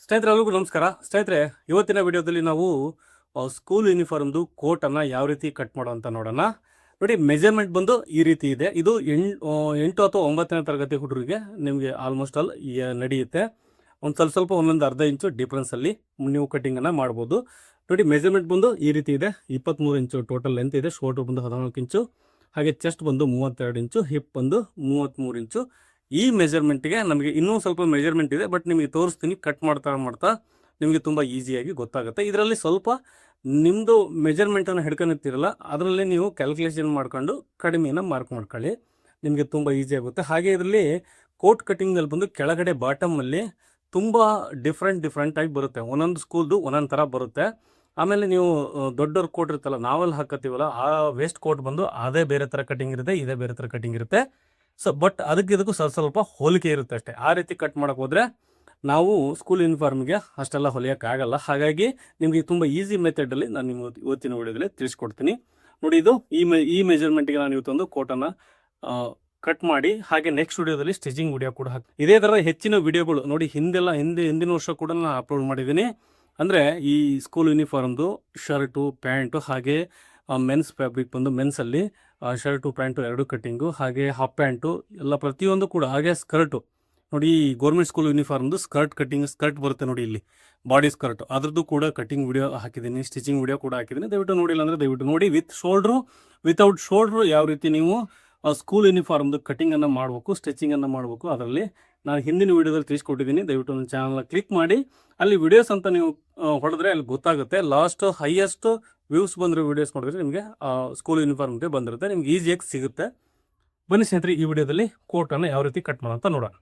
ಸ್ನೇಹಿತರೆಲ್ಲರಿಗೂ ನಮಸ್ಕಾರ. ಸ್ನೇಹಿತರೆ, ಇವತ್ತಿನ ವಿಡಿಯೋದಲ್ಲಿ ನಾವು ಸ್ಕೂಲ್ ಯೂನಿಫಾರ್ಮ್ದು ಕೋಟನ್ನು ಯಾವ ರೀತಿ ಕಟ್ ಮಾಡೋ ಅಂತ ನೋಡೋಣ. ನೋಡಿ, ಮೆಜರ್ಮೆಂಟ್ ಬಂದು ಈ ರೀತಿ ಇದೆ. ಇದು 8 ಅಥವಾ 9ನೇ ತರಗತಿ ಹುಡುಗರಿಗೆ ನಿಮಗೆ ಆಲ್ಮೋಸ್ಟ್ ಆಲ್ ನಡೆಯುತ್ತೆ. ಒಂದು ಸ್ವಲ್ಪ ಒಂದೊಂದು ಅರ್ಧ ಇಂಚು ಡಿಫ್ರೆನ್ಸಲ್ಲಿ ನೀವು ಕಟ್ಟಿಂಗನ್ನು ಮಾಡ್ಬೋದು. ನೋಡಿ, ಮೆಜರ್ಮೆಂಟ್ ಬಂದು ಈ ರೀತಿ ಇದೆ. 23 ಇಂಚು ಟೋಟಲ್ ಲೆಂತ್ ಇದೆ. ಶೋಲ್ಡ್ರ್ ಬಂದು 14 ಇಂಚು, ಹಾಗೆ ಚೆಸ್ಟ್ ಬಂದು 32 ಇಂಚು, ಹಿಪ್ ಬಂದು 33 ಇಂಚು. ಈ ಮೆಜರ್ಮೆಂಟ್ಗೆ ನಮಗೆ ಇನ್ನೂ ಸ್ವಲ್ಪ ಮೆಜರ್ಮೆಂಟ್ ಇದೆ, ಬಟ್ ನಿಮಗೆ ತೋರಿಸ್ತೀನಿ. ಕಟ್ ಮಾಡ್ತಾ ಮಾಡ್ತಾ ನಿಮಗೆ ತುಂಬ ಈಸಿಯಾಗಿ ಗೊತ್ತಾಗುತ್ತೆ. ಇದರಲ್ಲಿ ಸ್ವಲ್ಪ ನಿಮ್ಮದು ಮೆಜರ್ಮೆಂಟನ್ನು ಹಿಡ್ಕೊಂಡಿರ್ತೀರಲ್ಲ, ಅದರಲ್ಲಿ ನೀವು ಕ್ಯಾಲ್ಕುಲೇಷನ್ ಮಾಡ್ಕೊಂಡು ಕಡಿಮೆನ ಮಾರ್ಕ್ ಮಾಡ್ಕೊಳ್ಳಿ, ನಿಮಗೆ ತುಂಬ ಈಸಿ ಆಗುತ್ತೆ. ಹಾಗೆ ಇದರಲ್ಲಿ ಕೋಟ್ ಕಟ್ಟಿಂಗ್ನಲ್ಲಿ ಬಂದು ಕೆಳಗಡೆ ಬಾಟಮಲ್ಲಿ ತುಂಬ ಡಿಫ್ರೆಂಟಾಗಿ ಬರುತ್ತೆ. ಒಂದೊಂದು ಸ್ಕೂಲ್ದು ಒಂದೊಂದು ಥರ ಬರುತ್ತೆ. ಆಮೇಲೆ ನೀವು ದೊಡ್ಡವ್ರ ಕೋಟ್ ಇರುತ್ತಲ್ಲ, ನಾವೆಲ್ಲ ಹಾಕತ್ತೀವಲ್ಲ, ಆ ವೇಸ್ಟ್ ಕೋಟ್ ಬಂದು ಅದೇ ಬೇರೆ ಥರ ಕಟ್ಟಿಂಗ್ ಇರುತ್ತೆ, ಇದೇ ಬೇರೆ ಥರ ಕಟ್ಟಿಂಗ್ ಇರುತ್ತೆ. ಬಟ್ ಇದಕ್ಕೂ ಸ್ವಲ್ಪ ಹೋಲಿಕೆ ಇರುತ್ತೆ ಅಷ್ಟೇ. ಆ ರೀತಿ ಕಟ್ ಮಾಡೋಕೆ ಹೋದರೆ ನಾವು ಸ್ಕೂಲ್ ಯೂನಿಫಾರ್ಮ್ಗೆ ಅಷ್ಟೆಲ್ಲ ಹೊಲಿಯೋಕ್ಕಾಗಲ್ಲ. ಹಾಗಾಗಿ ನಿಮಗೆ ತುಂಬ ಈಸಿ ಮೆಥಡಲ್ಲಿ ನಾನು ನಿಮ್ಮ ಇವತ್ತಿನ ವಿಡಿಯೋದಲ್ಲಿ ತಿಳಿಸ್ಕೊಡ್ತೀನಿ. ನೋಡಿ, ಇದು ಈ ಮೆಜರ್ಮೆಂಟ್ಗೆ ನಾನು ಇವತ್ತೊಂದು ಕೋಟನ್ನು ಕಟ್ ಮಾಡಿ, ಹಾಗೆ ನೆಕ್ಸ್ಟ್ ವಿಡಿಯೋದಲ್ಲಿ ಸ್ಟಿಚಿಂಗ್ ವಿಡಿಯೋ ಕೂಡ ಇದೇ ಥರ ಹೆಚ್ಚಿನ ವಿಡಿಯೋಗಳು ನೋಡಿ ಹಿಂದಿನ ವರ್ಷ ಕೂಡ ನಾನು ಅಪ್ಲೋಡ್ ಮಾಡಿದ್ದೀನಿ. ಅಂದರೆ ಈ ಸ್ಕೂಲ್ ಯೂನಿಫಾರ್ಮ್ದು ಶರ್ಟು, ಪ್ಯಾಂಟು, ಹಾಗೆ ಮೆನ್ಸ್ ಫ್ಯಾಬ್ರಿಕ್ ಬಂದು ಮೆನ್ಸಲ್ಲಿ ಶರ್ಟು ಪ್ಯಾಂಟು ಎರಡು ಕಟ್ಟಿಂಗು, ಹಾಗೆ ಹಾಫ್ ಪ್ಯಾಂಟು ಎಲ್ಲ ಪ್ರತಿಯೊಂದು ಕೂಡ, ಹಾಗೆ ಸ್ಕರ್ಟು. ನೋಡಿ, ಗೌರ್ಮೆಂಟ್ ಸ್ಕೂಲ್ ಯೂನಿಫಾರ್ಮ್ದು ಸ್ಕರ್ಟ್ ಬರುತ್ತೆ ನೋಡಿ, ಇಲ್ಲಿ ಬಾಡಿ ಸ್ಕರ್ಟು, ಅದ್ರದ್ದು ಕೂಡ ಕಟ್ಟಿಂಗ್ ವಿಡಿಯೋ ಹಾಕಿದ್ದೀನಿ, ಸ್ಟಿಚಿಂಗ್ ವಿಡಿಯೋ ಕೂಡ ಹಾಕಿದ್ದೀನಿ. ದಯವಿಟ್ಟು ನೋಡಿಲ್ಲ ಅಂದರೆ ದಯವಿಟ್ಟು ನೋಡಿ. ವಿತ್ ಶೋಲ್ಡ್ರು, ವಿತೌಟ್ ಶೋಲ್ಡ್ರು ಯಾವ ರೀತಿ ನೀವು ಸ್ಕೂಲ್ ಯೂನಿಫಾರ್ಮ್ದು ಕಟ್ಟಿಂಗನ್ನು ಮಾಡಬೇಕು, ಸ್ಟಿಚಿಂಗನ್ನು ಮಾಡಬೇಕು, ಅದರಲ್ಲಿ ನಾನು ಹಿಂದಿನ ವೀಡಿಯೋದಲ್ಲಿ ತಿಳಿಸ್ಕೊಟ್ಟಿದ್ದೀನಿ. ದಯವಿಟ್ಟು ನನ್ನ ಚಾನಲ್ನ ಕ್ಲಿಕ್ ಮಾಡಿ, ಅಲ್ಲಿ ವಿಡಿಯೋಸ್ ಅಂತ ನೀವು ಹೊಡೆದ್ರೆ ಅಲ್ಲಿ ಗೊತ್ತಾಗುತ್ತೆ. ಲಾಸ್ಟ್ ಹೈಯೆಸ್ಟ್ ವ್ಯೂಸ್ ಬಂದಿರೋ ವೀಡಿಯೋಸ್ ನೋಡಿದ್ರೆ ನಿಮಗೆ ಸ್ಕೂಲ್ ಯೂನಿಫಾರ್ಮ್ಗೆ ಬಂದಿರುತ್ತೆ, ನಿಮ್ಗೆ ಈಸಿಯಾಗಿ ಸಿಗುತ್ತೆ. ಬನ್ನಿ ಸ್ನೇಹಿತರೆ, ಈ ವಿಡಿಯೋದಲ್ಲಿ ಕೋಟನ್ನು ಯಾವ ರೀತಿ ಕಟ್ ಮಾಡೋಂತ ನೋಡೋಣ.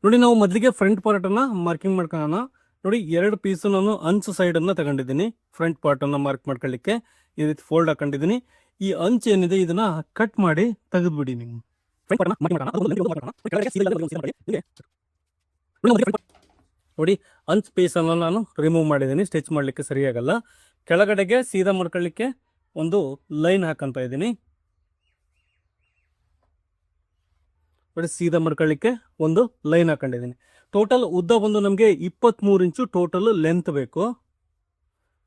ನೋಡಿ, ನಾವು ಮೊದಲಿಗೆ ಫ್ರಂಟ್ ಪಾರ್ಟನ್ನು ಮಾರ್ಕಿಂಗ್ ಮಾಡ್ಕೊಳ್ಳೋಣ. ನೋಡಿ, 2 ಪೀಸು ನಾನು ಅಂಚು ಸೈಡನ್ನು ತಗೊಂಡಿದ್ದೀನಿ. ಫ್ರಂಟ್ ಪಾರ್ಟನ್ನು ಮಾರ್ಕ್ ಮಾಡ್ಕೊಳ್ಳಿಕ್ಕೆ ಈ ರೀತಿ ಫೋಲ್ಡ್ ಹಾಕೊಂಡಿದ್ದೀನಿ. ಈ ಅಂಚು ಏನಿದೆ ಇದನ್ನು ಕಟ್ ಮಾಡಿ ತೆಗೆದುಬಿಡಿ. ನೀವು ನೋಡಿ, ಅಂಚ್ ಪೀಸನ್ನು ನಾನು ರಿಮೂವ್ ಮಾಡಿದ್ದೀನಿ, ಸ್ಟಿಚ್ ಮಾಡಲಿಕ್ಕೆ ಸರಿಯಾಗಲ್ಲ. ಕೆಳಗಡೆಗೆ ಸೀದಾ ಮಾಡ್ಕೊಳ್ಳಿಕ್ಕೆ ಒಂದು ಲೈನ್ ಹಾಕಂತ ಇದ್ದೀನಿ. ನೋಡಿ, ಸೀದಾ ಮಾಡ್ಕೊಳ್ಳಿಕ್ಕೆ ಒಂದು ಲೈನ್ ಹಾಕೊಂಡಿದ್ದೀನಿ. ಟೋಟಲ್ ಉದ್ದ ಬಂದು ನಮಗೆ 23 ಇಂಚು ಟೋಟಲ್ ಲೆಂತ್ ಬೇಕು.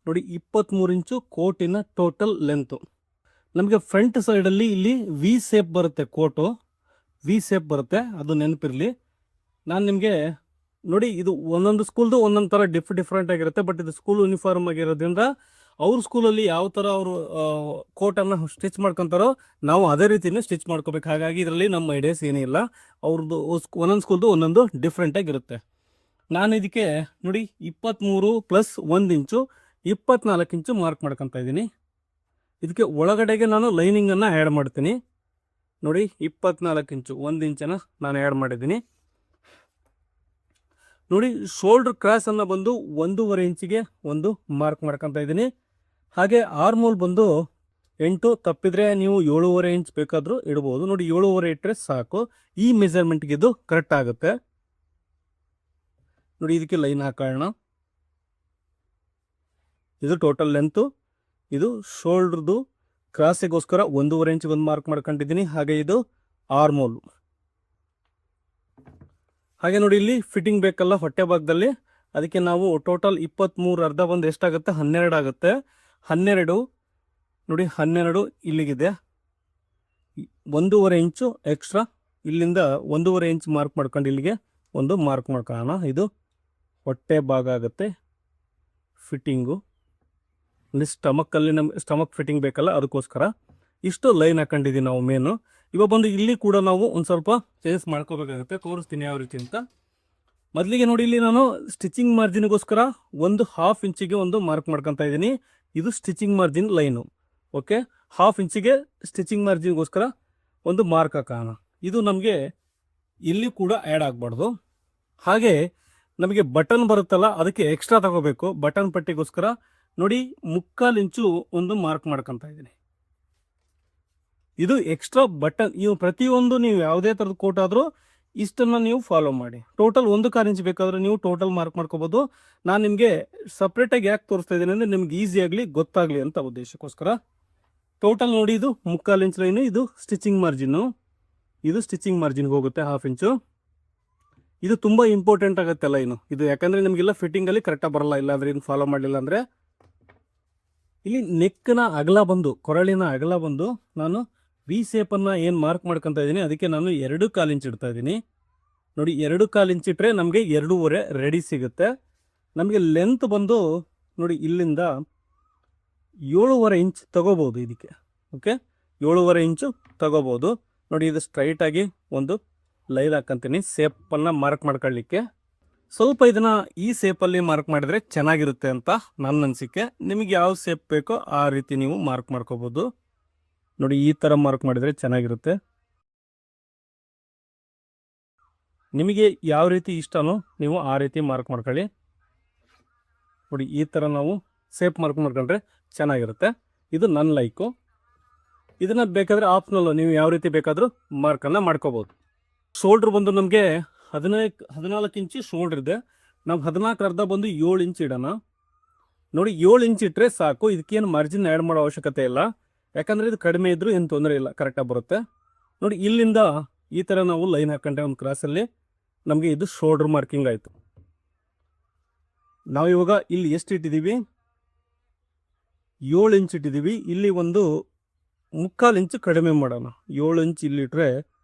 ನೋಡಿ, 23 ಇಂಚು ಕೋಟಿನ ಟೋಟಲ್ ಲೆಂತು. ನಮಗೆ ಫ್ರಂಟ್ ಸೈಡಲ್ಲಿ ಇಲ್ಲಿ ವಿ ಶೇಪ್ ಬರುತ್ತೆ, ಕೋಟು ವಿ ಶೇಪ್ ಬರುತ್ತೆ, ಅದು ನೆನಪಿರಲಿ. ನಾನು ನಿಮಗೆ ನೋಡಿ, ಇದು ಒಂದೊಂದು ಸ್ಕೂಲ್ದು ಒಂದೊಂದು ಥರ ಡಿಫ್ರೆಂಟ್ ಆಗಿರುತ್ತೆ. ಬಟ್ ಇದು ಸ್ಕೂಲ್ ಯೂನಿಫಾರ್ಮ್ ಆಗಿರೋದ್ರಿಂದ ಅವ್ರ ಸ್ಕೂಲಲ್ಲಿ ಯಾವ ಥರ ಅವರು ಕೋಟನ್ನು ಸ್ಟಿಚ್ ಮಾಡ್ಕೊತಾರೋ ನಾವು ಅದೇ ರೀತಿಯೇ ಸ್ಟಿಚ್ ಮಾಡ್ಕೋಬೇಕು. ಹಾಗಾಗಿ ಇದರಲ್ಲಿ ನಮ್ಮ ಐಡಿಯಾಸ್ ಏನಿಲ್ಲ. ಅವ್ರದ್ದು ಒಂದೊಂದು ಸ್ಕೂಲ್ದು ಒಂದೊಂದು ಡಿಫ್ರೆಂಟಾಗಿರುತ್ತೆ. ನಾನು ಇದಕ್ಕೆ ನೋಡಿ 23 + 1 ಇಂಚು 24 ಇಂಚು ಮಾರ್ಕ್ ಮಾಡ್ಕೊತಾ ಇದ್ದೀನಿ. ಇದಕ್ಕೆ ಒಳಗಡೆಗೆ ನಾನು ಲೈನಿಂಗನ್ನು ಆ್ಯಡ್ ಮಾಡ್ತೀನಿ. ನೋಡಿ, 24 ಇಂಚು 1 ಇಂಚನ್ನು ನಾನು ಆ್ಯಡ್ ಮಾಡಿದ್ದೀನಿ. ನೋಡಿ, ಶೋಲ್ಡ್ರ್ ಕ್ರಾಸನ್ನು ಬಂದು 1.5 ಇಂಚಿಗೆ ಒಂದು ಮಾರ್ಕ್ ಮಾಡ್ಕೊತಾ ಇದ್ದೀನಿ. ಹಾಗೆ ಆರ್ಮೋಲ್ ಬಂದು 8, ತಪ್ಪಿದರೆ ನೀವು 7.5 ಇಂಚ್ ಬೇಕಾದರೂ ಇಡ್ಬೋದು. ನೋಡಿ, 7.5 ಇಟ್ಟರೆ ಸಾಕು. ಈ ಮೆಜರ್ಮೆಂಟ್ಗೆ ಇದು ಕರೆಕ್ಟ್ ಆಗುತ್ತೆ. ನೋಡಿ, ಇದಕ್ಕೆ ಲೈನ್ ಹಾಕೋಣ. ಇದು ಟೋಟಲ್ ಲೆಂತು. ಇದು ಶೋಲ್ಡ್ರದು ಕ್ರಾಸಿಗೋಸ್ಕರ 1.5 ಇಂಚಿಗೆ ಒಂದು ಮಾರ್ಕ್ ಮಾಡ್ಕೊಂಡಿದ್ದೀನಿ. ಹಾಗೆ ಇದು ಆರ್ಮೋಲು. ಹಾಗೆ ನೋಡಿ, ಇಲ್ಲಿ ಫಿಟ್ಟಿಂಗ್ ಬೇಕಲ್ಲ ಹೊಟ್ಟೆ ಭಾಗದಲ್ಲಿ, ಅದಕ್ಕೆ ನಾವು ಟೋಟಲ್ 23 ಅರ್ಧ ಬಂದು ಎಷ್ಟಾಗುತ್ತೆ, 12 ಆಗುತ್ತೆ. 12 ನೋಡಿ, 12 ಇಲ್ಲಿಗಿದೆ. 1.5 ಇಂಚು ಎಕ್ಸ್ಟ್ರಾ ಇಲ್ಲಿಂದ 1.5 ಇಂಚ್ ಮಾರ್ಕ್ ಮಾಡ್ಕೊಂಡು ಇಲ್ಲಿಗೆ ಒಂದು ಮಾರ್ಕ್ ಮಾಡ್ಕೊಳ್ಳೋಣ. ಇದು ಹೊಟ್ಟೆ ಭಾಗ ಆಗುತ್ತೆ ಫಿಟ್ಟಿಂಗು. ಇಲ್ಲಿ ಸ್ಟಮಕ್ಕಲ್ಲಿ ನಮ್ಗೆ ಸ್ಟಮಕ್ ಫಿಟ್ಟಿಂಗ್ ಬೇಕಲ್ಲ, ಅದಕ್ಕೋಸ್ಕರ ಇಷ್ಟು ಲೈನ್ ಹಾಕೊಂಡಿದ್ದೀವಿ ನಾವು ಮೇನು. ಇವಾಗ ಬಂದು ಇಲ್ಲಿ ಕೂಡ ನಾವು ಒಂದು ಸ್ವಲ್ಪ ಚೇಂಜಸ್ ಮಾಡ್ಕೋಬೇಕಾಗುತ್ತೆ. ತೋರಿಸ್ತೀನಿ ಯಾವ ರೀತಿ ಅಂತ. ಮೊದಲಿಗೆ ನೋಡಿ, ಇಲ್ಲಿ ನಾನು ಸ್ಟಿಚಿಂಗ್ ಮಾರ್ಜಿನ್ಗೋಸ್ಕರ 1/2 ಇಂಚಿಗೆ ಒಂದು ಮಾರ್ಕ್ ಮಾಡ್ಕೊತಾ ಇದ್ದೀನಿ. ಇದು ಸ್ಟಿಚಿಂಗ್ ಮಾರ್ಜಿನ್ ಲೈನು. ಓಕೆ, 1/2 ಇಂಚಿಗೆ ಸ್ಟಿಚಿಂಗ್ ಮಾರ್ಜಿನ್ಗೋಸ್ಕರ ಒಂದು ಮಾರ್ಕ್ ಹಾಕೋಣ. ಇದು ನಮಗೆ ಇಲ್ಲಿ ಕೂಡ ಆ್ಯಡ್ ಆಗಬಾರ್ದು. ಹಾಗೆ ನಮಗೆ ಬಟನ್ ಬರುತ್ತಲ್ಲ, ಅದಕ್ಕೆ ಎಕ್ಸ್ಟ್ರಾ ತಗೋಬೇಕು. ಬಟನ್ ಪಟ್ಟಿಗೋಸ್ಕರ ನೋಡಿ 3/4 ಇಂಚು ಒಂದು ಮಾರ್ಕ್ ಮಾಡ್ಕೊತಾ ಇದ್ದೀನಿ. ಇದು ಎಕ್ಸ್ಟ್ರಾ ಬಟನ್. ಇವು ಪ್ರತಿಯೊಂದು ನೀವು ಯಾವುದೇ ಥರದ ಕೋಟ್ ಆದರೂ ಇಷ್ಟನ್ನು ನೀವು ಫಾಲೋ ಮಾಡಿ. ಟೋಟಲ್ 1/4 ಇಂಚ್ ಬೇಕಾದರೆ ನೀವು ಟೋಟಲ್ ಮಾರ್ಕ್ ಮಾಡ್ಕೋಬೋದು. ನಾನು ನಿಮಗೆ ಸಪ್ರೇಟಾಗಿ ಯಾಕೆ ತೋರಿಸ್ತಾ ಇದ್ದೀನಿ ಅಂದರೆ ನಿಮ್ಗೆ ಈಸಿಯಾಗಲಿ ಗೊತ್ತಾಗಲಿ ಅಂತ ಉದ್ದೇಶಕ್ಕೋಸ್ಕರ. ಟೋಟಲ್ ನೋಡಿ, ಇದು 3/4 ಇಂಚ್ ಲೈನು. ಇದು ಸ್ಟಿಚಿಂಗ್ ಮಾರ್ಜಿನ್ನು. ಇದು ಸ್ಟಿಚಿಂಗ್ ಮಾರ್ಜಿನ್ಗೆ ಹೋಗುತ್ತೆ 1/2 ಇಂಚು. ಇದು ತುಂಬ ಇಂಪಾರ್ಟೆಂಟ್ ಆಗುತ್ತಲ್ಲ ಇನ್ನು ಇದು, ಯಾಕಂದರೆ ನಿಮಗೆಲ್ಲ ಫಿಟ್ಟಿಂಗಲ್ಲಿ ಕರೆಕ್ಟಾಗಿ ಬರಲ್ಲ, ಇಲ್ಲಾಂದರೆ ಇನ್ನು ಫಾಲೋ ಮಾಡಲಿಲ್ಲ ಅಂದರೆ. ಇಲ್ಲಿ ನೆಕ್ನ ಅಗಲ ಬಂದು, ಕೊರಳಿನ ಅಗಲ ಬಂದು ನಾನು ವಿ ಶೇಪನ್ನು ಏನು ಮಾರ್ಕ್ ಮಾಡ್ಕೊತಾ ಇದ್ದೀನಿ, ಅದಕ್ಕೆ ನಾನು 2.25 ಇಂಚ್ ಇಡ್ತಾ ಇದ್ದೀನಿ. ನೋಡಿ 2.25 ಇಂಚ್ ಇಟ್ಟರೆ ನಮಗೆ 2.5 ರೆಡಿ ಸಿಗುತ್ತೆ. ನಮಗೆ ಲೆಂತ್ ಬಂದು ನೋಡಿ ಇಲ್ಲಿಂದ 7.5 ಇಂಚ್ ತಗೋಬೋದು ಇದಕ್ಕೆ. ಓಕೆ, 7.5 ಇಂಚು ತಗೋಬೋದು. ನೋಡಿ ಇದು ಸ್ಟ್ರೈಟಾಗಿ ಒಂದು ಲೈನ್ ಹಾಕಂತೀನಿ ಶೇಪನ್ನು ಮಾರ್ಕ್ ಮಾಡ್ಕೊಳ್ಳಿಕ್ಕೆ. ಸ್ವಲ್ಪ ಇದನ್ನು ಈ ಶೇಪಲ್ಲಿ ಮಾರ್ಕ್ ಮಾಡಿದರೆ ಚೆನ್ನಾಗಿರುತ್ತೆ ಅಂತ ನನ್ನ ಅನಿಸಿಕೆ. ನಿಮಗೆ ಯಾವ ಶೇಪ್ ಬೇಕೋ ಆ ರೀತಿ ನೀವು ಮಾರ್ಕ್ ಮಾಡ್ಕೋಬೋದು. ನೋಡಿ ಈ ಥರ ಮಾರ್ಕ್ ಮಾಡಿದರೆ ಚೆನ್ನಾಗಿರುತ್ತೆ. ನಿಮಗೆ ಯಾವ ರೀತಿ ಇಷ್ಟನೋ ನೀವು ಆ ರೀತಿ ಮಾರ್ಕ್ ಮಾಡ್ಕೊಳ್ಳಿ. ನೋಡಿ ಈ ಥರ ನಾವು ಶೇಪ್ ಮಾರ್ಕ್ ಮಾಡ್ಕೊಂಡ್ರೆ ಚೆನ್ನಾಗಿರುತ್ತೆ. ಇದು ನನ್ನ ಲೈಕು. ಇದನ್ನು ಬೇಕಾದರೆ ಆಪ್ಷನಲ್ಲು ನೀವು ಯಾವ ರೀತಿ ಬೇಕಾದರೂ ಮಾರ್ಕನ್ನು ಮಾಡ್ಕೋಬೋದು. ಶೋಲ್ಡ್ರ್ ಬಂದು ನಮಗೆ 14 ಇಂಚು ಶೋಲ್ಡ್ರ್ ಇದೆ. ನಾವು 14 ಅರ್ಧ ಬಂದು 7 ಇಂಚ್ ಇಡೋಣ. ನೋಡಿ 7 ಇಂಚ್ ಇಟ್ಟರೆ ಸಾಕು, ಇದಕ್ಕೇನು ಮಾರ್ಜಿನ್ ಆ್ಯಡ್ ಮಾಡೋ ಅವಶ್ಯಕತೆ ಇಲ್ಲ. ಯಾಕಂದರೆ ಇದು ಕಡಿಮೆ ಇದ್ದರೂ ಏನು ತೊಂದರೆ ಇಲ್ಲ, ಕರೆಕ್ಟಾಗಿ ಬರುತ್ತೆ. ನೋಡಿ ಇಲ್ಲಿಂದ ಈ ಥರ ನಾವು ಲೈನ್ ಹಾಕೊಂಡ್ರೆ ಒಂದು ಕ್ರಾಸಲ್ಲಿ ನಮಗೆ ಇದು ಶೋಲ್ಡ್ರ್ ಮಾರ್ಕಿಂಗ್ ಆಯಿತು. ನಾವು ಇವಾಗ ಇಲ್ಲಿ ಎಷ್ಟು ಇಟ್ಟಿದ್ದೀವಿ, 7 ಇಂಚ್ ಇಟ್ಟಿದ್ದೀವಿ. ಇಲ್ಲಿ ಒಂದು 3/4 ಇಂಚು ಕಡಿಮೆ ಮಾಡೋಣ. 7 ಇಂಚ್ ಇಲ್ಲಿಟ್ರೆ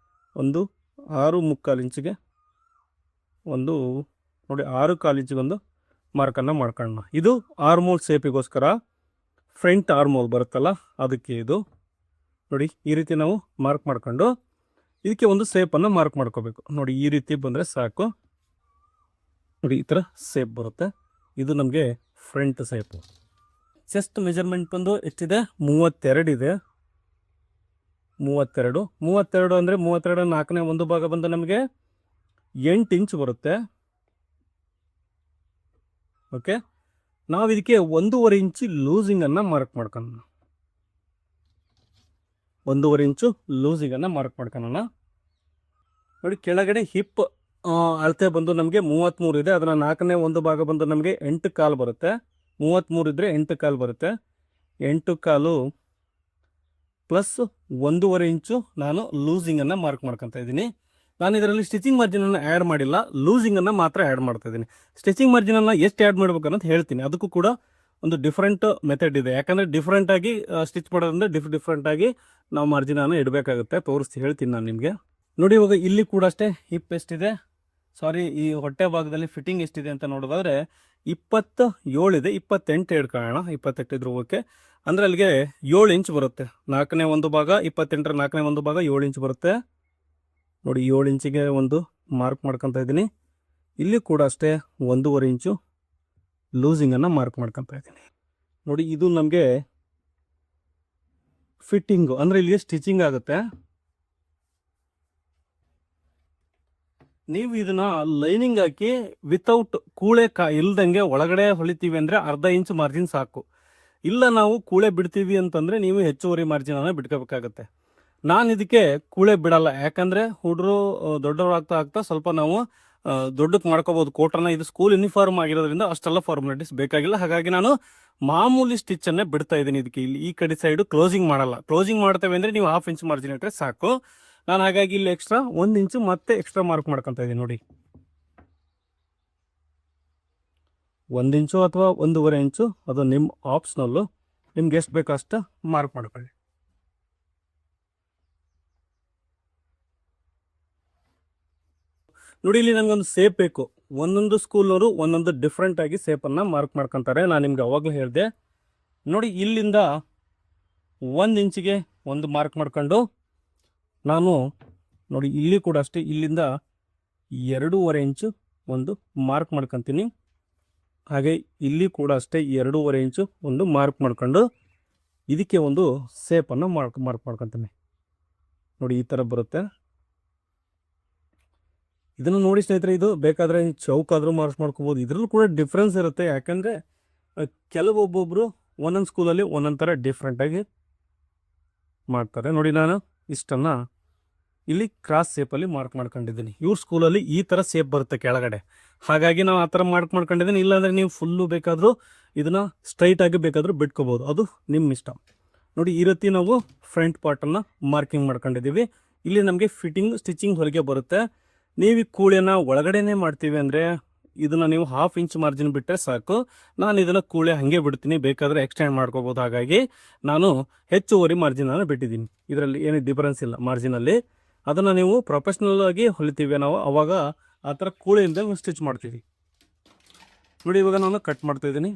ಒಂದು 6.25 ಇಂಚಿಗೆ ಒಂದು ನೋಡಿ 6.25 ಇಂಚಿಗೊಂದು ಮಾರ್ಕನ್ನು ಮಾಡ್ಕೊಳ್ಳೋಣ. ಇದು ಆರ್ಮೋಲ್ ಶೇಪಿಗೋಸ್ಕರ, ಫ್ರಂಟ್ ಆರ್ಮೋಲ್ ಬರುತ್ತಲ್ಲ ಅದಕ್ಕೆ ಇದು. ನೋಡಿ ಈ ರೀತಿ ನಾವು ಮಾರ್ಕ್ ಮಾಡ್ಕೊಂಡು ಇದಕ್ಕೆ ಒಂದು ಶೇಪನ್ನು ಮಾರ್ಕ್ ಮಾಡ್ಕೋಬೇಕು. ನೋಡಿ ಈ ರೀತಿ ಬಂದರೆ ಸಾಕು. ನೋಡಿ ಈ ಥರ ಶೇಪ್ ಬರುತ್ತೆ. ಇದು ನಮಗೆ ಫ್ರಂಟ್ ಶೇಪು. ಚೆಸ್ಟ್ ಮೆಜರ್ಮೆಂಟ್ ಬಂದು ಎಷ್ಟಿದೆ, 32 ಇದೆ. 32 ಅಂದರೆ 32 4ನೇ ಒಂದು ಭಾಗ ಬಂದು ನಮಗೆ 8 ಇಂಚ್ ಬರುತ್ತೆ. ಓಕೆ, ನಾವು ಇದಕ್ಕೆ 1.5 ಇಂಚು ಲೂಸಿಂಗನ್ನು ಮಾರ್ಕ್ ಮಾಡ್ಕೊಳ್ಳೋಣ. 1.5 ಇಂಚು ಲೂಸಿಂಗನ್ನು ಮಾರ್ಕ್ ಮಾಡ್ಕೊಳ್ಳೋಣ. ನೋಡಿ ಕೆಳಗಡೆ ಹಿಪ್ ಅಳತೆ ಬಂದು ನಮಗೆ 33 ಇದೆ. ಅದರ 4ನೇ ಒಂದು ಭಾಗ ಬಂದು ನಮಗೆ 8.25 ಬರುತ್ತೆ. 33 ಇದ್ದರೆ 8.25 ಬರುತ್ತೆ. 8.25 ಪ್ಲಸ್ 1.5 ಇಂಚು ನಾನು ಲೂಸಿಂಗನ್ನು ಮಾರ್ಕ್ ಮಾಡ್ಕೊತಾ ಇದ್ದೀನಿ. ನಾನು ಇದರಲ್ಲಿ ಸ್ಟಿಚಿಂಗ್ ಮಾರ್ಜಿನನ್ನು ಆ್ಯಡ್ ಮಾಡಿಲ್ಲ, ಲೂಸಿಂಗನ್ನು ಮಾತ್ರ ಆ್ಯಡ್ ಮಾಡ್ತಾ ಇದ್ದೀನಿ. ಸ್ಟಿಚಿಂಗ್ ಮಾರ್ಜಿನನ್ನು ಎಷ್ಟು ಆ್ಯಡ್ ಮಾಡಬೇಕು ಅನ್ನೋದು ಹೇಳ್ತೀನಿ. ಅದಕ್ಕೂ ಕೂಡ ಒಂದು ಡಿಫ್ರೆಂಟ್ ಮೆಥಡ್ ಇದೆ. ಯಾಕಂದರೆ ಡಿಫ್ರೆಂಟಾಗಿ ಸ್ಟಿಚ್ ಮಾಡೋದ್ರಿಂದ ಡಿಫ್ರೆಂಟಾಗಿ ನಾವು ಮಾರ್ಜಿನನ್ನು ಇಡಬೇಕಾಗುತ್ತೆ. ಹೇಳ್ತೀನಿ ನಾನು ನಿಮಗೆ. ನೋಡಿ ಇವಾಗ ಇಲ್ಲಿ ಕೂಡ ಅಷ್ಟೇ ಹಿಪ್ ಎಷ್ಟಿದೆ, ಈ ಹೊಟ್ಟೆ ಭಾಗದಲ್ಲಿ ಫಿಟ್ಟಿಂಗ್ ಎಷ್ಟಿದೆ ಅಂತ ನೋಡೋದಾದರೆ 27 ಇದೆ. 28 ಇಟ್ಕೊಳ್ಳೋಣ. 28 ಇದ್ರೂ ಓಕೆ. ಅಂದರೆ ಅಲ್ಲಿಗೆ 7 ಇಂಚ್ ಬರುತ್ತೆ. 4ನೇ ಒಂದು ಭಾಗ 28ರ 4ನೇ ಒಂದು ಭಾಗ 7 ಇಂಚ್ ಬರುತ್ತೆ. ನೋಡಿ 7 ಇಂಚಿಗೆ ಒಂದು ಮಾರ್ಕ್ ಮಾಡ್ಕೊತಾ ಇದ್ದೀನಿ. ಇಲ್ಲಿ ಕೂಡ ಅಷ್ಟೇ 1.5 ಇಂಚು ಲೂಸಿಂಗನ್ನು ಮಾರ್ಕ್ ಮಾಡ್ಕೊತಾ ಇದ್ದೀನಿ. ನೋಡಿ ಇದು ನಮಗೆ ಫಿಟ್ಟಿಂಗು, ಅಂದರೆ ಇಲ್ಲಿಗೆ ಸ್ಟಿಚಿಂಗ್ ಆಗುತ್ತೆ. ನೀವು ಇದನ್ನು ಲೈನಿಂಗ್ ಹಾಕಿ ವಿತೌಟ್ ಕೂಳೆ ಇಲ್ದಂಗೆ ಒಳಗಡೆ ಹೊಲಿತೀವಿ ಅಂದರೆ 1/2 ಇಂಚ್ ಮಾರ್ಜಿನ್ ಸಾಕು. ಇಲ್ಲ ನಾವು ಕೂಳೆ ಬಿಡ್ತೀವಿ ಅಂತಂದರೆ ನೀವು ಹೆಚ್ಚುವರಿ ಮಾರ್ಜಿನನ್ನು ಬಿಟ್ಕೋಬೇಕಾಗತ್ತೆ. ನಾನು ಇದಕ್ಕೆ ಕೂಳೆ ಬಿಡಲ್ಲ, ಯಾಕಂದರೆ ಹುಡುಗರು ದೊಡ್ಡವರು ಆಗ್ತಾ ಸ್ವಲ್ಪ ನಾವು ದೊಡ್ಡಕ್ಕೆ ಮಾಡ್ಕೋಬೋದು ಕೋಟನ್ನು. ಇದು ಸ್ಕೂಲ್ ಯೂನಿಫಾರ್ಮ್ ಆಗಿರೋದ್ರಿಂದ ಅಷ್ಟೆಲ್ಲ ಫಾರ್ಮಾಲಿಟೀಸ್ ಬೇಕಾಗಿಲ್ಲ. ಹಾಗಾಗಿ ನಾನು ಮಾಮೂಲಿ ಸ್ಟಿಚ್ಚನ್ನೇ ಬಿಡ್ತಾ ಇದ್ದೀನಿ. ಇದಕ್ಕೆ ಇಲ್ಲಿ ಈ ಕಡೆ ಸೈಡು ಕ್ಲೋಸಿಂಗ್ ಮಾಡಲ್ಲ. ಕ್ಲೋಸಿಂಗ್ ಮಾಡ್ತೇವೆ ಅಂದರೆ ನೀವು 1/2 ಇಂಚ್ ಮಾರ್ಜಿನ್ ಇಟ್ಟರೆ ಸಾಕು. ನಾನು ಹಾಗಾಗಿ ಇಲ್ಲಿ ಎಕ್ಸ್ಟ್ರಾ 1 ಇಂಚು ಮತ್ತೆ ಎಕ್ಸ್ಟ್ರಾ ಮಾರ್ಕ್ ಮಾಡ್ಕೊತಾ ಇದ್ದೀನಿ. ನೋಡಿ 1 ಇಂಚು ಅಥವಾ 1.5 ಇಂಚು, ಅದು ನಿಮ್ಮ ಆಪ್ಷನಲ್ಲು. ನಿಮ್ಗೆ ಎಷ್ಟು ಬೇಕೋ ಅಷ್ಟು ಮಾರ್ಕ್ ಮಾಡ್ಕೊಳ್ಳಿ. ನೋಡಿ ಇಲ್ಲಿ ನನಗೊಂದು ಶೇಪ್ ಬೇಕು. ಒಂದೊಂದು ಸ್ಕೂಲ್ನವರು ಒಂದೊಂದು ಡಿಫ್ರೆಂಟಾಗಿ ಶೇಪನ್ನು ಮಾರ್ಕ್ ಮಾಡ್ಕೊತಾರೆ. ನಾನು ನಿಮ್ಗೆ ಅವಾಗಲೂ ಹೇಳಿದೆ. ನೋಡಿ ಇಲ್ಲಿಂದ 1 ಇಂಚಿಗೆ ಒಂದು ಮಾರ್ಕ್ ಮಾಡ್ಕೊಂಡು ನಾನು ನೋಡಿ ಇಲ್ಲಿ ಕೂಡ ಅಷ್ಟೇ ಇಲ್ಲಿಂದ 2.5 ಇಂಚು ಒಂದು ಮಾರ್ಕ್ ಮಾಡ್ಕೊತೀನಿ. ಹಾಗೆ ಇಲ್ಲಿ ಕೂಡ ಅಷ್ಟೇ 2.5 ಇಂಚು ಒಂದು ಮಾರ್ಕ್ ಮಾಡ್ಕೊಂಡು ಇದಕ್ಕೆ ಒಂದು ಶೇಪನ್ನು ಮಾರ್ಕ್ ಮಾಡ್ಕೊತೀನಿ. ನೋಡಿ ಈ ಥರ ಬರುತ್ತೆ. ಇದನ್ನು ನೋಡಿ ಸ್ನೇಹಿತರೆ, ಇದು ಬೇಕಾದರೆ ಚೌಕಾದರೂ ಮಾರ್ಕ್ ಮಾಡ್ಕೋಬೋದು. ಇದರಲ್ಲೂ ಕೂಡ ಡಿಫ್ರೆನ್ಸ್ ಇರುತ್ತೆ. ಯಾಕಂದರೆ ಕೆಲವೊಬ್ಬೊಬ್ಬರು ಒಂದೊಂದು ಸ್ಕೂಲಲ್ಲಿ ಒಂದೊಂದು ಥರ ಡಿಫ್ರೆಂಟಾಗಿ ಮಾಡ್ತಾರೆ. ನೋಡಿ ನಾನು ಇಷ್ಟನ್ನು ಇಲ್ಲಿ ಕ್ರಾಸ್ ಶೇಪಲ್ಲಿ ಮಾರ್ಕ್ ಮಾಡ್ಕೊಂಡಿದ್ದೀನಿ. ಇವ್ರ ಸ್ಕೂಲಲ್ಲಿ ಈ ಥರ ಶೇಪ್ ಬರುತ್ತೆ ಕೆಳಗಡೆ, ಹಾಗಾಗಿ ನಾವು ಆ ಥರ ಮಾರ್ಕ್ ಮಾಡ್ಕೊಂಡಿದ್ದೀನಿ. ಇಲ್ಲಾಂದರೆ ನೀವು ಫುಲ್ಲು ಬೇಕಾದರೂ ಇದನ್ನು ಸ್ಟ್ರೈಟಾಗಿ ಬೇಕಾದರೂ ಬಿಟ್ಕೋಬೋದು, ಅದು ನಿಮ್ಮ ಇಷ್ಟ. ನೋಡಿ ಈ ರೀತಿ ನಾವು ಫ್ರಂಟ್ ಪಾರ್ಟನ್ನು ಮಾರ್ಕಿಂಗ್ ಮಾಡ್ಕೊಂಡಿದ್ದೀವಿ. ಇಲ್ಲಿ ನಮಗೆ ಫಿಟ್ಟಿಂಗ್ ಸ್ಟಿಚಿಂಗ್ ಹೊಲಿಗೆ ಬರುತ್ತೆ. ನೀವು ಈ ಕೂಳೆನ ಒಳಗಡೆನೆ ಮಾಡ್ತೀವಿ ಅಂದರೆ ಇದನ್ನು ನೀವು 1/2 ಇಂಚ್ ಮಾರ್ಜಿನ್ ಬಿಟ್ಟರೆ ಸಾಕು. ನಾನು ಇದನ್ನು ಕೂಳೆ ಹಾಗೆ ಬಿಡ್ತೀನಿ, ಬೇಕಾದರೆ ಎಕ್ಸ್ಟೆಂಡ್ ಮಾಡ್ಕೋಬೋದು. ಹಾಗಾಗಿ ನಾನು ಹೆಚ್ಚುವರಿ ಮಾರ್ಜಿನನ್ನು ಬಿಟ್ಟಿದ್ದೀನಿ. ಇದರಲ್ಲಿ ಏನು ಡಿಫರೆನ್ಸ್ ಇಲ್ಲ ಮಾರ್ಜಿನಲ್ಲಿ. ಅದನ್ನು ನೀವು ಪ್ರೊಫೆಷ್ನಲ್ ಆಗಿ ಹೊಲಿತೀವಿ ನಾವು, ಅವಾಗ ಆ ಥರ ಕೂಳೆಯಿಂದ ಸ್ಟಿಚ್ ಮಾಡ್ತೀವಿ. ನೋಡಿ ಇವಾಗ ನಾನು ಕಟ್ ಮಾಡ್ತಾ ಇದ್ದೀನಿ.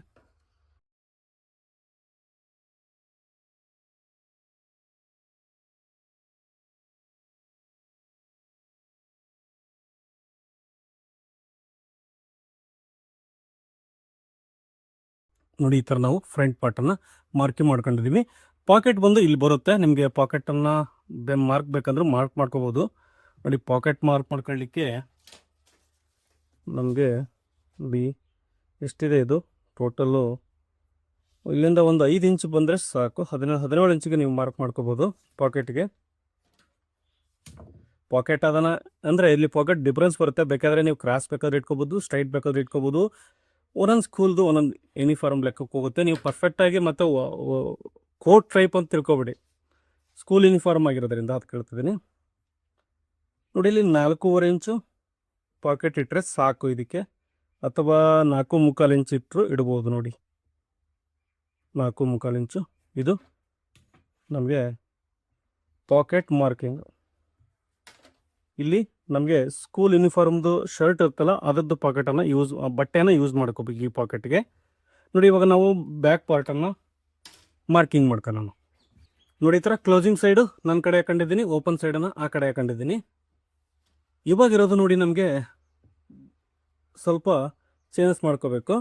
ನೋಡಿ ಈ ಥರ ನಾವು ಫ್ರಂಟ್ ಪಾರ್ಟನ್ನು ಮಾರ್ಕಿಂಗ್ ಮಾಡ್ಕೊಂಡಿದ್ದೀವಿ. ಪಾಕೆಟ್ ಬಂದು ಇಲ್ಲಿ ಬರುತ್ತೆ. ನಿಮಗೆ ಪಾಕೆಟನ್ನು ಮಾರ್ಕ್ ಬೇಕಂದ್ರೆ ಮಾರ್ಕ್ ಮಾಡ್ಕೋಬೋದು. ನೋಡಿ ಪಾಕೆಟ್ ಮಾರ್ಕ್ ಮಾಡ್ಕೊಳ್ಳಿಕ್ಕೆ ನಮಗೆ ಎಷ್ಟಿದೆ ಇದು ಟೋಟಲ್ಲು, ಇಲ್ಲಿಂದ ಒಂದು 5 ಇಂಚ್ ಬಂದರೆ ಸಾಕು. 17 ಇಂಚಿಗೆ ನೀವು ಮಾರ್ಕ್ ಮಾಡ್ಕೋಬೋದು ಪಾಕೆಟ್ಗೆ. ಪಾಕೆಟ್ ಅದನ್ನು ಅಂದರೆ ಇಲ್ಲಿ ಪಾಕೆಟ್ ಡಿಫ್ರೆನ್ಸ್ ಬರುತ್ತೆ. ಬೇಕಾದರೆ ನೀವು ಕ್ರಾಸ್ ಬೇಕಾದ್ರೆ ಇಟ್ಕೋಬೋದು, ಸ್ಟ್ರೈಟ್ ಬೇಕಾದ್ರೆ ಇಟ್ಕೋಬೋದು. ಒಂದೊಂದು ಸ್ಕೂಲ್ದು ಒಂದೊಂದು ಯೂನಿಫಾರ್ಮ್ ಲೆಕ್ಕಕ್ಕೆ ಹೋಗುತ್ತೆ. ನೀವು ಪರ್ಫೆಕ್ಟಾಗಿ ಮತ್ತು ಕೋಟ್ ಟೈಪ್ ಅಂತ ತಿಳ್ಕೊಬೇಡಿ, ಸ್ಕೂಲ್ ಯೂನಿಫಾರ್ಮ್ ಆಗಿರೋದ್ರಿಂದ ಅದು ಕೇಳ್ತಿದ್ದೀನಿ. ನೋಡಿ ಇಲ್ಲಿ 4.25 ಇಂಚು ಪಾಕೆಟ್ ಇಟ್ಟರೆ ಸಾಕು ಇದಕ್ಕೆ, ಅಥವಾ 4.25 ಇಂಚ್ ಇಟ್ಟರು ಇಡ್ಬೋದು. ನೋಡಿ 4.25 ಇಂಚು ಇದು ನಮಗೆ ಪಾಕೆಟ್ ಮಾರ್ಕಿಂಗ್. ಇಲ್ಲಿ ನಮಗೆ ಸ್ಕೂಲ್ ಯೂನಿಫಾರ್ಮ್ದು ಶರ್ಟ್ ಇರುತ್ತಲ್ಲ ಅದರದ್ದು ಪಾಕೆಟನ್ನು ಬಟ್ಟೆಯನ್ನು ಯೂಸ್ ಮಾಡ್ಕೋಬೇಕು ಈ ಪಾಕೆಟ್ಗೆ. ನೋಡಿ ಇವಾಗ ನಾವು ಬ್ಯಾಕ್ ಪಾರ್ಟನ್ನು ಮಾರ್ಕಿಂಗ್ ಮಾಡ್ಕೊಳ್ಳೋಣ. ನೋಡಿ ಈ ಥರ ಕ್ಲೋಸಿಂಗ್ ಸೈಡು ನನ್ನ ಕಡೆ ಹಾಕೊಂಡಿದ್ದೀನಿ, ಓಪನ್ ಸೈಡನ್ನು ಆ ಕಡೆ ಹಾಕೊಂಡಿದ್ದೀನಿ. ಇವಾಗಿರೋದು ನೋಡಿ ನಮಗೆ ಸ್ವಲ್ಪ ಚೇಂಜಸ್ ಮಾಡ್ಕೋಬೇಕು.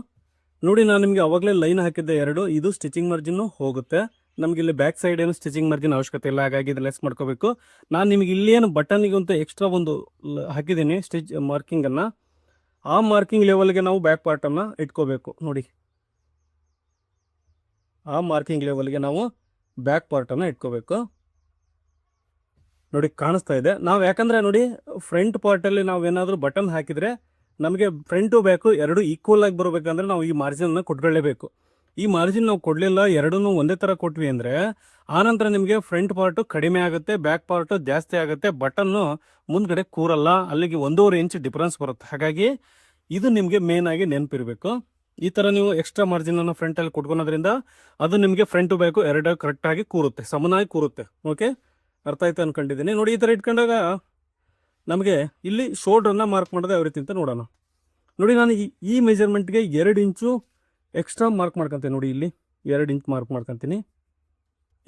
ನೋಡಿ ನಾನು ನಿಮಗೆ ಅವಾಗಲೇ ಲೈನ್ ಹಾಕಿದ್ದೆ 2, ಇದು ಸ್ಟಿಚಿಂಗ್ ಮಾರ್ಜಿನ್ನು ಹೋಗುತ್ತೆ. ನಮಗೆ ಇಲ್ಲಿ ಬ್ಯಾಕ್ ಸೈಡ್ ಏನು ಸ್ಟಿಚಿಂಗ್ ಮಾರ್ಜಿನ್ ಅವಶ್ಯಕತೆ ಇಲ್ಲ, ಹಾಗಾಗಿ ಇದು ಲೆಸ್ ಮಾಡ್ಕೋಬೇಕು. ನಾನು ನಿಮಗೆ ಇಲ್ಲೇನು ಬಟನ್ನಿಗೆ ಅಂತ ಎಕ್ಸ್ಟ್ರಾ ಒಂದು ಹಾಕಿದ್ದೀನಿ ಸ್ಟಿಚ್ ಮಾರ್ಕಿಂಗನ್ನು. ಆ ಮಾರ್ಕಿಂಗ್ ಲೆವೆಲ್ಗೆ ನಾವು ಬ್ಯಾಕ್ ಪಾರ್ಟನ್ನು ಇಟ್ಕೋಬೇಕು. ನೋಡಿ ಆ ಮಾರ್ಕಿಂಗ್ ಲೆವೆಲ್ಗೆ ನಾವು ಬ್ಯಾಕ್ ಪಾರ್ಟನ್ನು ಇಟ್ಕೋಬೇಕು. ನೋಡಿ ಕಾಣಿಸ್ತಾ ಇದೆ. ನಾವು ಯಾಕಂದರೆ ನೋಡಿ ಫ್ರಂಟ್ ಪಾರ್ಟಲ್ಲಿ ನಾವು ಏನಾದರೂ ಬಟನ್ ಹಾಕಿದರೆ ನಮಗೆ ಫ್ರಂಟು ಬ್ಯಾಕು ಎರಡು ಈಕ್ವಲ್ ಆಗಿ ಬರಬೇಕಂದ್ರೆ ನಾವು ಈ ಮಾರ್ಜಿನನ್ನು ಕೊಟ್ಕೊಳ್ಳೇಬೇಕು. ಈ ಮಾರ್ಜಿನ್ ನಾವು ಕೊಡಲಿಲ್ಲ, ಎರಡನ್ನೂ ಒಂದೇ ಥರ ಕೊಟ್ವಿ ಅಂದರೆ ಆನಂತರ ನಿಮಗೆ ಫ್ರಂಟ್ ಪಾರ್ಟು ಕಡಿಮೆ ಆಗುತ್ತೆ, ಬ್ಯಾಕ್ ಪಾರ್ಟು ಜಾಸ್ತಿ ಆಗುತ್ತೆ, ಬಟನ್ನು ಮುಂದ್ಗಡೆ ಕೂರಲ್ಲ, ಅಲ್ಲಿಗೆ 1.5 ಇಂಚ್ ಡಿಫ್ರೆನ್ಸ್ ಬರುತ್ತೆ. ಹಾಗಾಗಿ ಇದು ನಿಮಗೆ ಮೇನ್ ಆಗಿ ನೆನಪಿರಬೇಕು. ಈ ಥರ ನೀವು ಎಕ್ಸ್ಟ್ರಾ ಮಾರ್ಜಿನನ್ನು ಫ್ರಂಟಲ್ಲಿ ಕೊಟ್ಕೊಳೋದ್ರಿಂದ ಅದು ನಿಮಗೆ ಫ್ರಂಟು ಬ್ಯಾಕು ಎರಡು ಕರೆಕ್ಟಾಗಿ ಕೂರುತ್ತೆ, ಸಮನಾಗಿ ಕೂರುತ್ತೆ. ಓಕೆ, ಅರ್ಥ ಆಯ್ತು ಅಂದ್ಕೊಂಡಿದ್ದೀನಿ. ನೋಡಿ ಈ ಥರ ಇಟ್ಕೊಂಡಾಗ ನಮಗೆ ಇಲ್ಲಿ ಶೋಲ್ಡ್ರನ್ನು ಮಾರ್ಕ್ ಮಾಡೋದು ಯಾವ ರೀತಿ ಅಂತ ನೋಡೋಣ. ನೋಡಿ ನಾನು ಈ ಮೆಜರ್ಮೆಂಟ್ಗೆ 2 ಇಂಚು ಎಕ್ಸ್ಟ್ರಾ ಮಾರ್ಕ್ ಮಾಡ್ಕೊತೀನಿ. ನೋಡಿ ಇಲ್ಲಿ 2 ಇಂಚ್ ಮಾರ್ಕ್ ಮಾಡ್ಕೊತೀನಿ,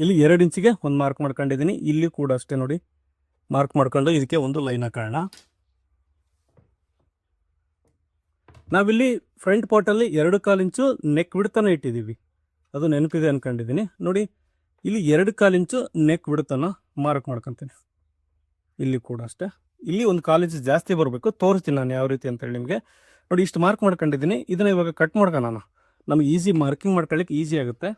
ಇಲ್ಲಿ 2 ಇಂಚಿಗೆ ಒಂದು ಮಾರ್ಕ್ ಮಾಡ್ಕೊಂಡಿದ್ದೀನಿ, ಇಲ್ಲಿ ಕೂಡ ಅಷ್ಟೇ ನೋಡಿ ಮಾರ್ಕ್ ಮಾಡ್ಕೊಂಡು ಇದಕ್ಕೆ ಒಂದು ಲೈನ್ ಹಾಕೋಣ. ನಾವಿಲ್ಲಿ ಫ್ರಂಟ್ ಪಾರ್ಟಲ್ಲಿ 2.25 ಇಂಚು ನೆಕ್ ಬಿಡ್ತಾನೆ ಇಟ್ಟಿದ್ದೀವಿ, ಅದು ನೆನಪಿದೆ ಅಂದ್ಕೊಂಡಿದ್ದೀನಿ. ನೋಡಿ ಇಲ್ಲಿ 2.25 ಇಂಚು ನೆಕ್ ಬಿಡ್ತಾನೆ ಮಾರ್ಕ್ ಮಾಡ್ಕೊತೀನಿ, ಇಲ್ಲಿ ಕೂಡ ಅಷ್ಟೇ. ಇಲ್ಲಿ 1/4 ಇಂಚ್ ಜಾಸ್ತಿ ಬರಬೇಕು, ತೋರಿಸ್ತೀನಿ ನಾನು ಯಾವ ರೀತಿ ಅಂತೇಳಿ ನಿಮಗೆ. ನೋಡಿ ಇಷ್ಟು ಮಾರ್ಕ್ ಮಾಡ್ಕೊಂಡಿದ್ದೀನಿ. ಇದನ್ನು ಇವಾಗ ಕಟ್ ಮಾಡ್ಕೊಳ್ಳೋಣ, ನಮಗೆ ಈಸಿ ಮಾರ್ಕಿಂಗ್ ಮಾಡ್ಕೊಳ್ಳಿಕ್ಕೆ ಈಸಿ ಆಗುತ್ತೆ.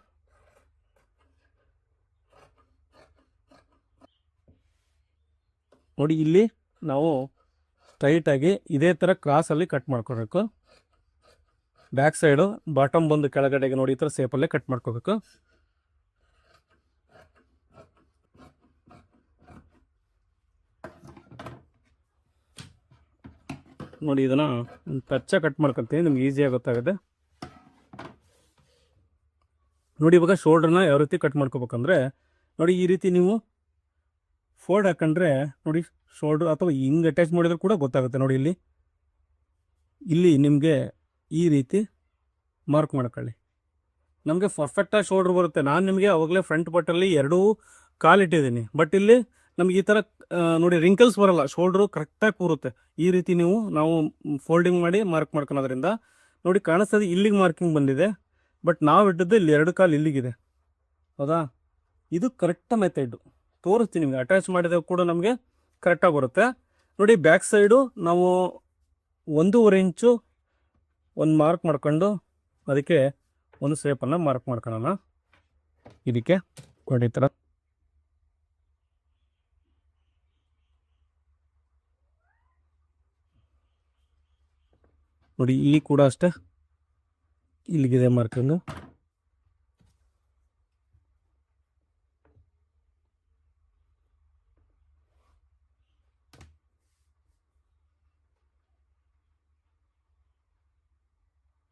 ನೋಡಿ ಇಲ್ಲಿ ನಾವು ಸ್ಟ್ರೈಟಾಗಿ ಇದೇ ಥರ ಕ್ರಾಸಲ್ಲಿ ಕಟ್ ಮಾಡ್ಕೋಬೇಕು. ಬ್ಯಾಕ್ ಸೈಡು ಬಾಟಮ್ ಬಂದು ಕೆಳಗಡೆಗೆ ನೋಡಿ ಈ ಥರ ಸೇಪಲ್ಲೇ ಕಟ್ ಮಾಡ್ಕೋಬೇಕು. ನೋಡಿ ಇದನ್ನು ಒಂದು ಟಚ್ಚ ಕಟ್ ಮಾಡ್ಕೊತೀನಿ, ನಿಮ್ಗೆ ಈಸಿಯಾಗಿ ಗೊತ್ತಾಗುತ್ತೆ. ನೋಡಿ ಇವಾಗ ಶೋಲ್ಡ್ರನ್ನ ಯಾವ ರೀತಿ ಕಟ್ ಮಾಡ್ಕೋಬೇಕಂದ್ರೆ ನೋಡಿ ಈ ರೀತಿ ನೀವು ಫೋಲ್ಡ್ ಹಾಕೊಂಡ್ರೆ ನೋಡಿ ಶೋಲ್ಡ್ರ್ ಅಥವಾ ಹಿಂಗೆ ಅಟ್ಯಾಚ್ ಮಾಡಿದ್ರೆ ಕೂಡ ಗೊತ್ತಾಗುತ್ತೆ. ನೋಡಿ ಇಲ್ಲಿ ನಿಮಗೆ ಈ ರೀತಿ ಮಾರ್ಕ್ ಮಾಡ್ಕೊಳ್ಳಿ, ನಮಗೆ ಪರ್ಫೆಕ್ಟಾಗಿ ಶೋಲ್ಡ್ರ್ ಬರುತ್ತೆ. ನಾನು ನಿಮಗೆ ಅವಾಗಲೇ ಫ್ರಂಟ್ ಪಾರ್ಟಲ್ಲಿ 2.25 ಇಟ್ಟಿದ್ದೀನಿ, ಬಟ್ ಇಲ್ಲಿ ನಮ್ಗೆ ಈ ಥರ ನೋಡಿ ರಿಂಕಲ್ಸ್ ಬರಲ್ಲ, ಶೋಲ್ಡ್ರು ಕರೆಕ್ಟಾಗಿ ಕೂರುತ್ತೆ. ಈ ರೀತಿ ನಾವು ಫೋಲ್ಡಿಂಗ್ ಮಾಡಿ ಮಾರ್ಕ್ ಮಾಡ್ಕೊಳೋದ್ರಿಂದ ನೋಡಿ ಕಾಣಿಸ್ತದೆ, ಇಲ್ಲಿಗೆ ಮಾರ್ಕಿಂಗ್ ಬಂದಿದೆ, ಬಟ್ ನಾವು ಇಟ್ಟಿದ್ದು ಇಲ್ಲಿ 2.25 ಇಲ್ಲಿಗಿದೆ, ಹೌದಾ? ಇದು ಕರೆಕ್ಟ್ ಮೆಥಡ್ ತೋರಿಸ್ತೀನಿ ನಿಮಗೆ. ಅಟ್ಯಾಚ್ ಮಾಡಿದಾಗ ಕೂಡ ನಮಗೆ ಕರೆಕ್ಟಾಗಿ ಬರುತ್ತೆ. ನೋಡಿ ಬ್ಯಾಕ್ ಸೈಡು ನಾವು 1.25 ಇಂಚು ಒಂದು ಮಾರ್ಕ್ ಮಾಡ್ಕೊಂಡು ಅದಕ್ಕೆ ಒಂದು ಶೇಪನ್ನು ಮಾರ್ಕ್ ಮಾಡ್ಕೊಳ್ಳೋಣ. ಇದಕ್ಕೆ ನೋಡಿ ಈ ಥರ ನೋಡಿ, ಇಲ್ಲಿ ಕೂಡ ಅಷ್ಟೇ ಇಲ್ಲಿಗಿದೆ ಮಾರ್ಕಿಂಗು.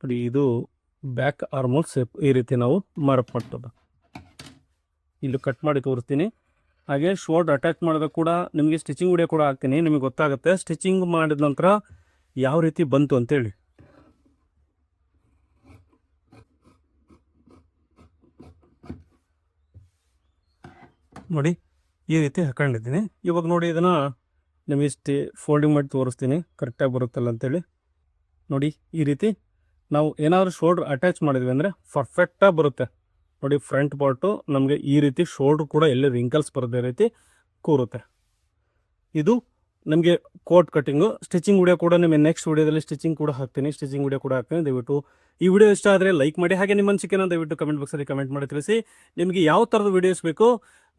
ನೋಡಿ ಇದು ಬ್ಯಾಕ್ ಆರ್ಮೋಲ್ ಸೇಪ್ ಈ ರೀತಿ ನಾವು ಮಾರ್ಕ್ ಮಾಡ್ತದೆ. ಇಲ್ಲಿ ಕಟ್ ಮಾಡಿ ತೋರಿಸ್ತೀನಿ. ಹಾಗೆ ಶೋಲ್ಡರ್ ಅಟ್ಯಾಚ್ ಮಾಡಿದಾಗ ಕೂಡ ನಿಮಗೆ ಸ್ಟಿಚಿಂಗ್ ವಿಡಿಯೋ ಕೂಡ ಹಾಕ್ತೀನಿ, ನಿಮಗೆ ಗೊತ್ತಾಗುತ್ತೆ ಸ್ಟಿಚಿಂಗ್ ಮಾಡಿದ ನಂತರ ಯಾವ ರೀತಿ ಬಂತು ಅಂತೇಳಿ. ನೋಡಿ ಈ ರೀತಿ ಹಾಕೊಂಡಿದ್ದೀನಿ. ಇವಾಗ ನೋಡಿ ಇದನ್ನು ನಿಮಗೆ ಫೋಲ್ಡಿಂಗ್ ಮಾಡಿ ತೋರಿಸ್ತೀನಿ ಕರೆಕ್ಟಾಗಿ ಬರುತ್ತಲ್ಲ ಅಂತೇಳಿ. ನೋಡಿ ಈ ರೀತಿ ನಾವು ಏನಾದರೂ ಶೋಲ್ಡ್ರ್ ಅಟ್ಯಾಚ್ ಮಾಡಿದ್ವಿ ಅಂದರೆ ಪರ್ಫೆಕ್ಟಾಗಿ ಬರುತ್ತೆ. ನೋಡಿ ಫ್ರಂಟ್ ಪಾರ್ಟು ನಮಗೆ ಈ ರೀತಿ ಶೋಲ್ಡ್ರ್ ಕೂಡ ಎಲ್ಲಿ ರಿಂಕಲ್ಸ್ ಬರದೇ ರೀತಿ ಕೂರುತ್ತೆ. ಇದು ನಮಗೆ ಕೋಟ್ ಕಟ್ಟಿಂಗು. ಸ್ಟಿಚಿಂಗ್ ವಿಡಿಯೋ ಕೂಡ ನಿಮಗೆ ನೆಕ್ಸ್ಟ್ ವಿಡಿಯೋದಲ್ಲಿ ಸ್ಟಿಚಿಂಗ್ ಕೂಡ ಹಾಕ್ತೀನಿ, ದಯವಿಟ್ಟು ಈ ವಿಡಿಯೋ ಇಷ್ಟ ಆದರೆ ಲೈಕ್ ಮಾಡಿ. ಹಾಗೆ ನಿಮ್ಮ ಅನಿಸಿಕೆನ ದಯವಿಟ್ಟು ಕಮೆಂಟ್ ಬಾಕ್ಸಲ್ಲಿ ಕಮೆಂಟ್ ಮಾಡಿ ತಿಳಿಸಿ. ನಿಮಗೆ ಯಾವ ಥರದ ವಿಡಿಯೋಸ್ ಬೇಕು,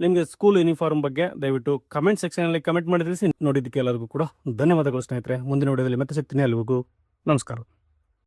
ನಿಮಗೆ ಸ್ಕೂಲ್ ಯೂನಿಫಾರ್ಮ್ ಬಗ್ಗೆ ದಯವಿಟ್ಟು ಕಮೆಂಟ್ ಸೆಕ್ಷನಲ್ಲಿ ಕಮೆಂಟ್ ಮಾಡಿ ತಿಳಿಸಿ. ನೋಡಿದ್ದಕ್ಕೆ ಎಲ್ಲರಿಗೂ ಕೂಡ ಧನ್ಯವಾದಗಳು ಸ್ನೇಹಿತರೆ. ಮುಂದಿನ ವಿಡಿಯೋದಲ್ಲಿ ಮತ್ತೆ ಸಿಗ್ತೀನಿ. ಅಲ್ಲಿವರೆಗೂ ನಮಸ್ಕಾರ.